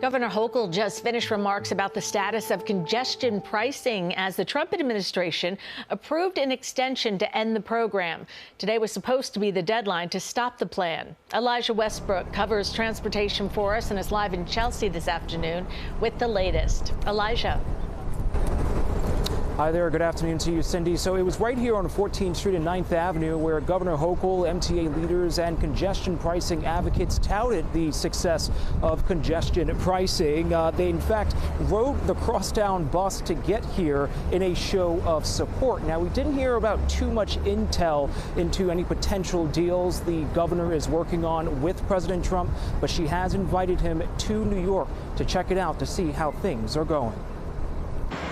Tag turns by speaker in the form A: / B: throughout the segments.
A: Governor Hochul just finished remarks about the status of congestion pricing as the Trump administration approved an extension to end the program. Today was supposed to be the deadline to stop the plan. Elijah Westbrook covers transportation for us and is live in Chelsea this afternoon with the latest. Elijah.
B: Hi there. Good afternoon to you, Cindy. So it was right here on 14th Street and 9th Avenue where Governor Hochul, MTA leaders and congestion pricing advocates touted the success of congestion pricing. They, in fact, rode the crosstown bus to get here in a show of support. Now, we didn't hear about too much intel into any potential deals the governor is working on with President Trump, but she has invited him to New York to check it out to see how things are going.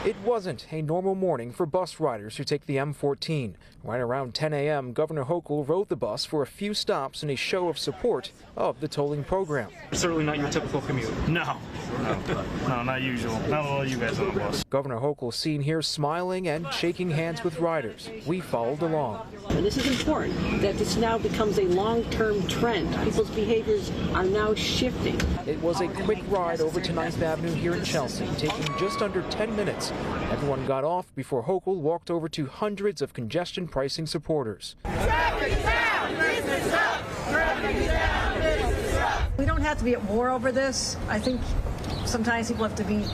B: It wasn't a normal morning for bus riders who take the M14. Right around 10 a.m., Governor Hochul rode the bus for a few stops in a show of support of the tolling program.
C: Certainly not your typical commute. No, not usual. Not all you guys on the bus.
B: Governor Hochul seen here smiling and shaking hands with riders. We followed along.
D: And this is important, that this now becomes a long-term trend. People's behaviors are now shifting.
B: It was a quick ride over to 9th Avenue here in Chelsea, taking just under 10 minutes. Everyone got off before Hochul walked over to hundreds of congestion pricing supporters.
E: We don't have to be at war over this. I think sometimes people have to be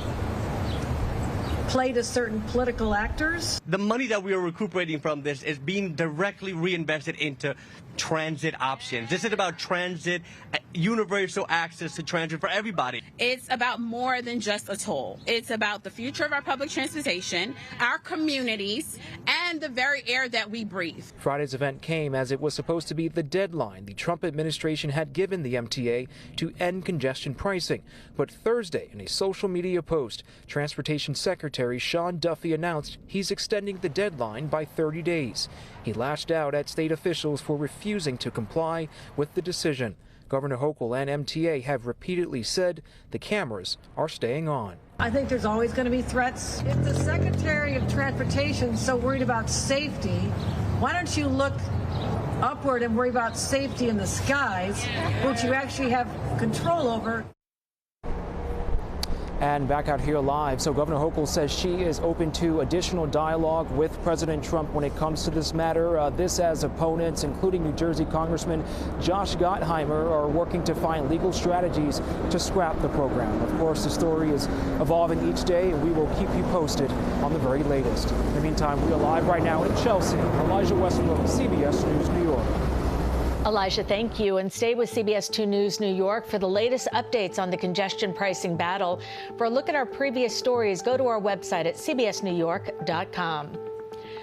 E: played as certain political actors.
F: The money that we are recuperating from this is being directly reinvested into transit options. This is about transit, universal access to transit for everybody.
G: It's about more than just a toll. It's about the future of our public transportation, our communities, and the very air that we breathe.
B: Friday's event came as it was supposed to be the deadline the Trump administration had given the MTA to end congestion pricing. But Thursday, in a social media post, Transportation Secretary Sean Duffy announced he's extending the deadline by 30 days. He lashed out at state officials for refusing to comply with the decision. Governor Hochul and MTA have repeatedly said the cameras are staying on.
E: I think there's always going to be threats. If the Secretary of Transportation is so worried about safety, why don't you look upward and worry about safety in the skies, which you actually have control over?
B: And back out here live. So Governor Hochul says she is open to additional dialogue with President Trump when it comes to this matter. This as opponents, including New Jersey Congressman Josh Gottheimer, are working to find legal strategies to scrap the program. Of course, the story is evolving each day, and we will keep you posted on the very latest. In the meantime, we are live right now in Chelsea. Elijah Westbrook, CBS News, New York.
A: Elijah, thank you. And stay with CBS 2 News New York for the latest updates on the congestion pricing battle. For a look at our previous stories, go to our website at cbsnewyork.com.